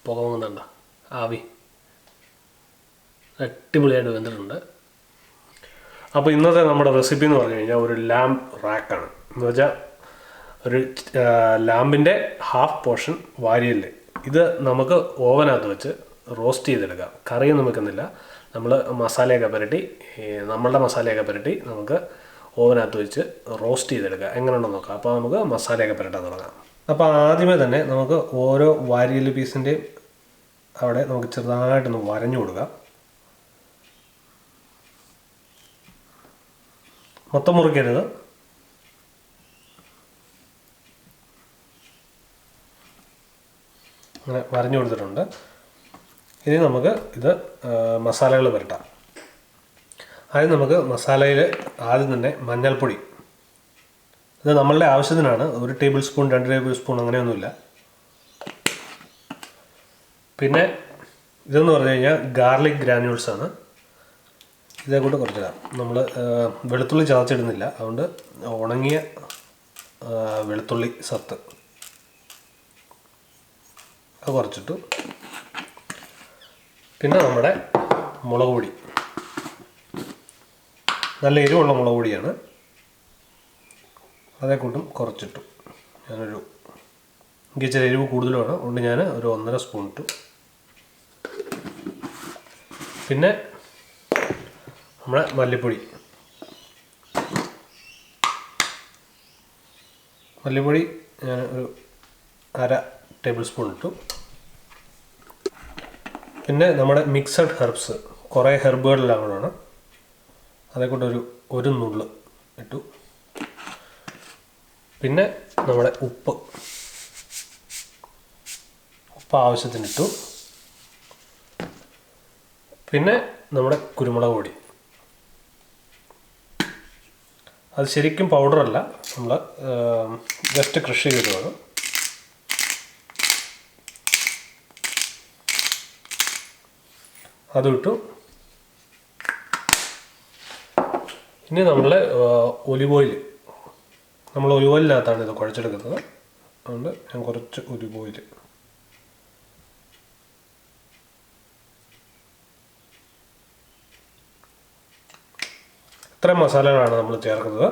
പുക പോകുന്നുണ്ടോ? ആവി അടിപൊളിയായിട്ട് വെന്തിട്ടുണ്ട്. അപ്പോൾ ഇന്നത്തെ നമ്മുടെ റെസിപ്പി എന്ന് പറഞ്ഞു കഴിഞ്ഞാൽ ഒരു ലാമ്പ് റാക്കാണ്. എന്ന് വെച്ചാൽ ഒരു ലാമ്പിൻ്റെ ഹാഫ് പോർഷൻ വാരിയല്. ഇത് നമുക്ക് ഓവനകത്ത് വെച്ച് റോസ്റ്റ് ചെയ്തെടുക്കാം. കറിയൊന്നും വെക്കുന്നില്ല. നമ്മൾ മസാലയൊക്കെ പുരട്ടി നമുക്ക് ഓവനകത്ത് വെച്ച് റോസ്റ്റ് ചെയ്തെടുക്കാം. എങ്ങനെയുണ്ടെന്ന് നോക്കാം. അപ്പോൾ നമുക്ക് മസാലയൊക്കെ പുരട്ടാൻ തുടങ്ങാം. അപ്പോൾ ആദ്യമേ തന്നെ നമുക്ക് ഓരോ വാരിയല് പീസിൻ്റെയും അവിടെ നമുക്ക് ചെറുതായിട്ടൊന്ന് വരഞ്ഞു കൊടുക്കാം. മൊത്തം മുറിക്കരുത്. അങ്ങനെ വരഞ്ഞു കൊടുത്തിട്ടുണ്ട്. ഇനി നമുക്ക് ഇത് മസാലകൾ പുരട്ടാം. ആദ്യം നമുക്ക് മസാലയിൽ ആദ്യം തന്നെ മഞ്ഞൾപ്പൊടി. ഇത് നമ്മളുടെ ആവശ്യത്തിനാണ്. 1 ടേബിൾ സ്പൂൺ 2 ടേബിൾ സ്പൂൺ അങ്ങനെയൊന്നുമില്ല. പിന്നെ ഇതെന്ന് പറഞ്ഞു കഴിഞ്ഞാൽ ഗാർലിക് ഗ്രാന്യൂൾസാണ്. ഇതേക്കൂട്ട് കുറച്ചിടാം. നമ്മൾ വെളുത്തുള്ളി ചതച്ചിടുന്നില്ല, അതുകൊണ്ട് ഉണങ്ങിയ വെളുത്തുള്ളി സത്ത് അത് കുറച്ചിട്ടു. പിന്നെ നമ്മുടെ മുളക് പൊടി, നല്ല എരിവുള്ള മുളക് പൊടിയാണ്, അതേക്കൂട്ടും കുറച്ചിട്ടു. എനിക്ക് ഇച്ചിരി എരിവ് കൂടുതലുമാണ്, അതുകൊണ്ട് ഞാൻ ഒരു 1.5 സ്പൂൺ ഇട്ടു. പിന്നെ നമ്മുടെ മല്ലിപ്പൊടി ഞാൻ ഒരു 1/2 ടേബിൾ സ്പൂൺ ഇട്ടു. പിന്നെ നമ്മുടെ മിക്സഡ് ഹെർബ്സ്, കുറേ ഹെർബുകളെല്ലാം കൂടെയാണ്, അതേക്കൂട്ട് ഒരു നുള്ള് ഇട്ടു. പിന്നെ നമ്മുടെ ഉപ്പ് ആവശ്യത്തിനിട്ടു. പിന്നെ നമ്മുടെ കുരുമുളക് പൊടി, അത് ശരിക്കും പൗഡറല്ല, നമ്മൾ ജസ്റ്റ് ക്രഷ് ചെയ്തിട്ടുമാണ്. അതും ഇട്ടു. ഇനി നമ്മൾ ഒലിവ് ഓയിലിനകത്താണ് ഇത് കുഴച്ചെടുക്കുന്നത്, അതുകൊണ്ട് ഞാൻ കുറച്ച് ഒലിവ് ഓയിൽ. ഇത്രയും മസാലകളാണ് നമ്മൾ ചേർക്കുന്നത്.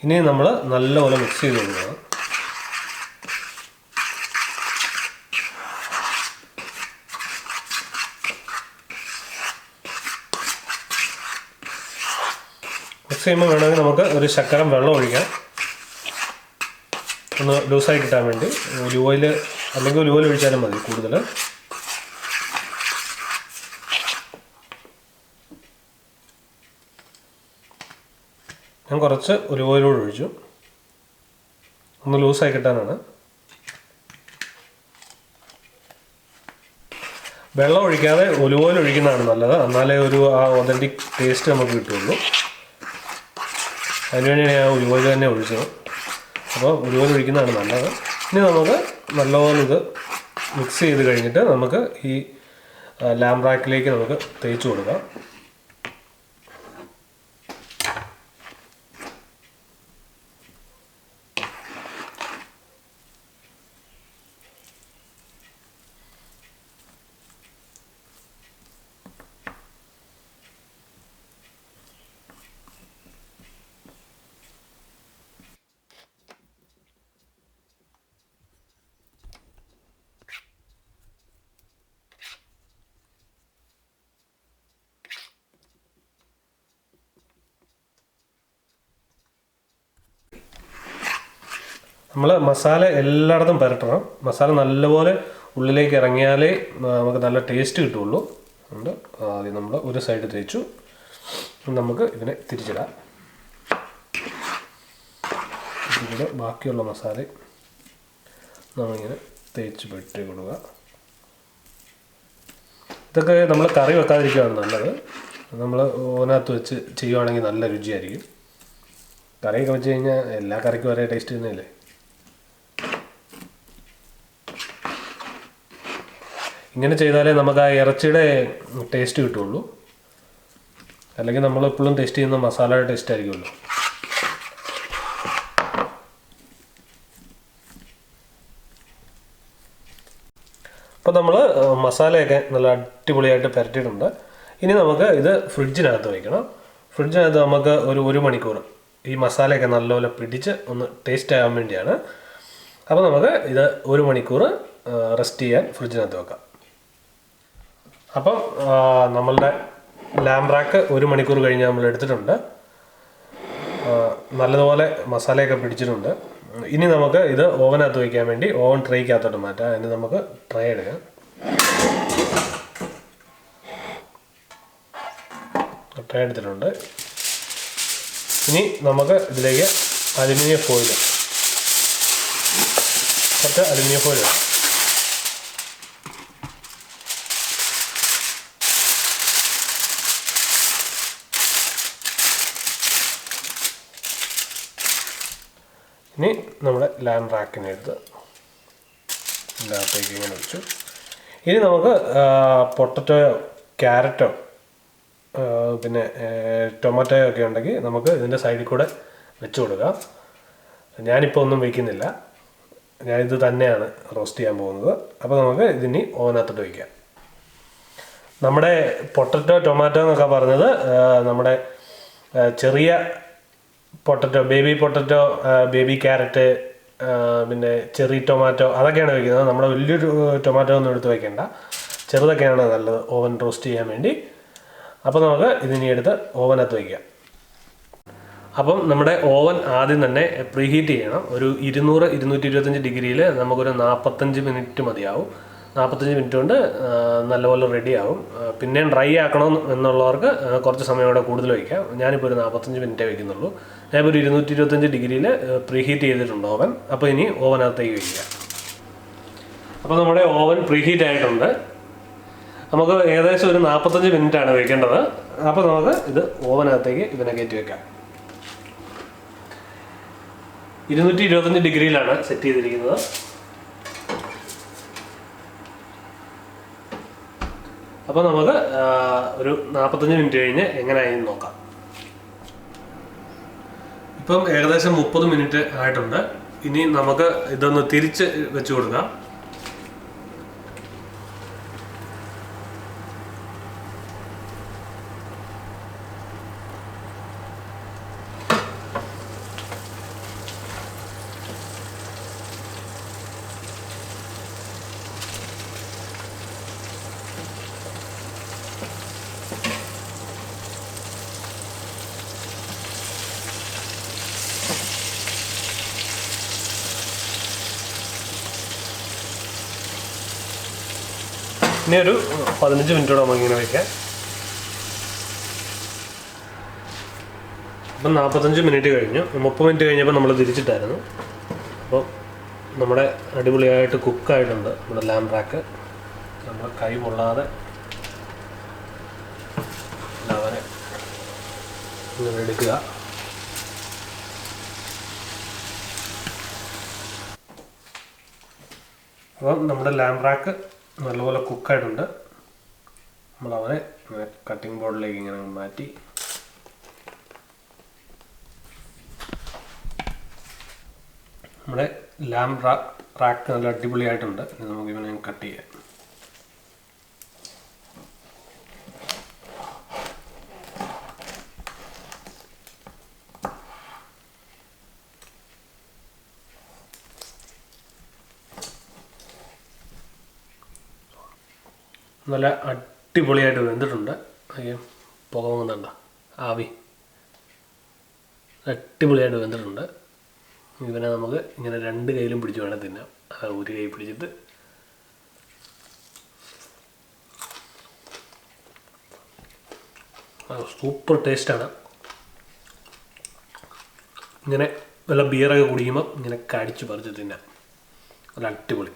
ഇനി നമ്മൾ നല്ലപോലെ മിക്സ് ചെയ്ത് കൊടുക്കണം. മിക്സ് ചെയ്യുമ്പോൾ വേണമെങ്കിൽ നമുക്ക് ഒരു ശകലം വെള്ളം ഒഴിക്കാം, ഒന്ന് ലൂസായി കിട്ടാൻ വേണ്ടി. ഒലിവ് ഓയിൽ അല്ലെങ്കിൽ ഒലിവ് ഓയിൽ ഒഴിച്ചാലും മതി കൂടുതൽ. ഞാൻ കുറച്ച് ഒലിവ് ഓയിലൂടെ ഒഴിച്ചു, ഒന്ന് ലൂസായി കിട്ടാനാണ്. വെള്ളം ഒഴിക്കാതെ ഒലിവ് ഓയിൽ ഒഴിക്കുന്നതാണ് നല്ലത്, എന്നാലേ ആ ഒതൻറ്റിക് ടേസ്റ്റ് നമുക്ക് കിട്ടുള്ളൂ. അതിനുവേണ്ടിയാണ് ഞാൻ ഒലിവ് ഓയിൽ തന്നെ ഒഴിച്ചത്. അപ്പോൾ ഒലിവ് ഓയിൽ ഒഴിക്കുന്നതാണ് നല്ലത്. ഇനി നമുക്ക് നല്ലപോലെ ഇത് മിക്സ് ചെയ്ത് കഴിഞ്ഞിട്ട് നമുക്ക് ഈ ലാമ്പ് റാക്കിലേക്ക് നമുക്ക് തേച്ച് കൊടുക്കാം. നമ്മൾ മസാല എല്ലായിടത്തും പുരട്ടണം. മസാല നല്ലപോലെ ഉള്ളിലേക്ക് ഇറങ്ങിയാലേ നമുക്ക് നല്ല ടേസ്റ്റ് കിട്ടുള്ളൂ. അതുകൊണ്ട് ആദ്യം നമ്മൾ ഒരു സൈഡ് തേച്ചു. നമുക്ക് ഇതിനെ തിരിച്ചിടാം. ഇതിൽ ബാക്കിയുള്ള മസാല നമ്മളിങ്ങനെ തേച്ച് പെട്ടി കൊടുക്കുക. ഇതൊക്കെ നമ്മൾ കറി വെക്കാതിരിക്കുകയാണ് നല്ലത്. നമ്മൾ ഓനകത്ത് വെച്ച് ചെയ്യുവാണെങ്കിൽ നല്ല രുചിയായിരിക്കും. കറിയൊക്കെ വെച്ച് കഴിഞ്ഞാൽ എല്ലാ കറിക്കും ഒരേ ടേസ്റ്റ് തന്നെയല്ലേ. ഇങ്ങനെ ചെയ്താലേ നമുക്ക് ആ ഇറച്ചിയുടെ ടേസ്റ്റ് കിട്ടുള്ളൂ. അല്ലെങ്കിൽ നമ്മളെപ്പോഴും ടേസ്റ്റ് ചെയ്യുന്ന മസാലയുടെ ടേസ്റ്റ് ആയിരിക്കുമല്ലോ. അപ്പോൾ നമ്മൾ മസാലയൊക്കെ നല്ല അടിപൊളിയായിട്ട് പുരട്ടിയിട്ടുണ്ട്. ഇനി നമുക്ക് ഇത് ഫ്രിഡ്ജിനകത്ത് വയ്ക്കണം. ഫ്രിഡ്ജിനകത്ത് നമുക്ക് ഒരു മണിക്കൂർ ഈ മസാലയൊക്കെ നല്ലപോലെ പിടിച്ച് ഒന്ന് ടേസ്റ്റ് ആകാൻ വേണ്ടിയാണ്. അപ്പോൾ നമുക്ക് ഇത് 1 മണിക്കൂർ റെസ്റ്റ് ചെയ്യാൻ ഫ്രിഡ്ജിനകത്ത് വെക്കാം. അപ്പം നമ്മളുടെ ലാം റാക്ക് 1 മണിക്കൂർ കഴിഞ്ഞ് നമ്മൾ എടുത്തിട്ടുണ്ട്. നല്ലതുപോലെ മസാലയൊക്കെ പിടിച്ചിട്ടുണ്ട്. ഇനി നമുക്ക് ഇത് ഓവനകത്ത് വയ്ക്കാൻ വേണ്ടി ഓവൻ ട്രേക്കകത്തോട്ട് മാറ്റാം. അതിന് നമുക്ക് ട്രേ എടുക്കാം. ട്രേ എടുത്തിട്ടുണ്ട്. ഇനി നമുക്ക് ഇതിലേക്ക് അലുമിനിയം ഫോയിൽ, കുറച്ച് അലുമിനിയം ഫോയിൽ ഇടാം. ഇനി നമ്മുടെ ലാം റാക്കിനെ എടുത്ത് ഇതിനകത്തേക്ക് ഇങ്ങനെ വെച്ചു. ഇനി നമുക്ക് പൊട്ടറ്റോയോ ക്യാരറ്റോ പിന്നെ ടൊമാറ്റോയോ ഒക്കെ ഉണ്ടെങ്കിൽ നമുക്ക് ഇതിൻ്റെ സൈഡിൽ കൂടെ വെച്ച് കൊടുക്കാം. ഞാനിപ്പോൾ ഒന്നും വയ്ക്കുന്നില്ല, ഞാനിത് തന്നെയാണ് റോസ്റ്റ് ചെയ്യാൻ പോകുന്നത്. അപ്പോൾ നമുക്ക് ഇതിനി ഓവനകത്തോട്ട് വയ്ക്കാം. നമ്മുടെ പൊട്ടറ്റോ ടൊമാറ്റോ എന്നൊക്കെ പറഞ്ഞത് നമ്മുടെ ചെറിയ potato, baby potato, baby carrot, പിന്നെ ചെറി ടൊമാറ്റോ, അതൊക്കെയാണ് വയ്ക്കുന്നത്. നമ്മുടെ വലിയൊരു ടൊമാറ്റോ ഒന്നും എടുത്ത് വയ്ക്കേണ്ട, ചെറുതൊക്കെയാണ് നല്ലത് ഓവൻ റോസ്റ്റ് ചെയ്യാൻ വേണ്ടി. അപ്പോൾ നമുക്ക് ഇതിനി എടുത്ത് ഓവനകത്ത് വയ്ക്കാം. അപ്പം നമ്മുടെ ഓവൻ ആദ്യം തന്നെ പ്രീഹീറ്റ് ചെയ്യണം. ഒരു 200-225 ഡിഗ്രിയിൽ നമുക്കൊരു 45 മിനിറ്റ് മതിയാവും. 45 മിനിറ്റ് കൊണ്ട് നല്ലപോലെ റെഡിയാവും. പിന്നെയും ഡ്രൈ ആക്കണം എന്നുള്ളവർക്ക് കുറച്ച് സമയം കൂടെ കൂടുതൽ വയ്ക്കാം. ഞാനിപ്പോൾ ഒരു 45 മിനിറ്റേ വയ്ക്കുന്നുള്ളൂ. ഞാനിപ്പോൾ ഒരു 225 ഡിഗ്രിയിൽ പ്രീഹീറ്റ് ചെയ്തിട്ടുണ്ട് ഓവൻ. അപ്പോൾ ഇനി ഓവനകത്തേക്ക് വയ്ക്കുക. അപ്പോൾ നമ്മുടെ ഓവൻ പ്രീഹീറ്റ് ആയിട്ടുണ്ട്. നമുക്ക് ഏകദേശം ഒരു 45 മിനിറ്റാണ് വയ്ക്കേണ്ടത്. അപ്പോൾ നമുക്ക് ഇത് ഓവനകത്തേക്ക് ഇതിനെ കയറ്റി വെക്കാം. 225 ഡിഗ്രിയിലാണ് സെറ്റ് ചെയ്തിരിക്കുന്നത്. അപ്പോൾ നമുക്ക് ഒരു 45 മിനിറ്റ് കഴിഞ്ഞ് എങ്ങനെയായെന്ന് നോക്കാം. ഇപ്പം ഏകദേശം 30 മിനിറ്റ് ആയിട്ടുണ്ട്. ഇനി നമുക്ക് ഇതൊന്ന് തിരിച്ച് വെച്ച് കൊടുക്കാം. ഇനി ഒരു 15 മിനിറ്റോടെ നമുക്കിങ്ങനെ വയ്ക്കാം. അപ്പം 45 മിനിറ്റ് കഴിഞ്ഞു. 30 മിനിറ്റ് കഴിഞ്ഞപ്പോൾ നമ്മൾ തിരിച്ചിട്ടായിരുന്നു. അപ്പോൾ നമ്മുടെ അടിപൊളിയായിട്ട് കുക്കായിട്ടുണ്ട് നമ്മുടെ ലാം റാക്ക്. നമ്മൾ കൈ പൊള്ളാതെ അവനെ ഇങ്ങനെ എടുക്കുക. അപ്പം നമ്മുടെ ലാം റാക്ക് നല്ലപോലെ കുക്കായിട്ടുണ്ട്. നമ്മളവനെ കട്ടിംഗ് ബോർഡിലേക്ക് ഇങ്ങനെ മാറ്റി നമ്മുടെ ലാം റാക്ക് നല്ല അടിപൊളിയായിട്ടുണ്ട്. ഇനി നമുക്ക് ഇവനെ കട്ട് ചെയ്യാം. നല്ല അടിപൊളിയായിട്ട് വെന്തിട്ടുണ്ട്. അയ്യോ, പുക പൊങ്ങുന്നുണ്ടോ? ആവി അടിപൊളിയായിട്ട് വെന്തിട്ടുണ്ട്. ഇവനെ നമുക്ക് ഇങ്ങനെ 2 കൈയിലും പിടിച്ച് വേണം തിന്നാം. ഒരു കൈ പിടിച്ചിട്ട് സൂപ്പർ ടേസ്റ്റാണ്. ഇങ്ങനെ വല്ല ബിയറൊക്കെ കുടിക്കുമ്പോൾ ഇങ്ങനെ കടിച്ച് പറിച്ച് തിന്നാം. നല്ല അടിപൊളി.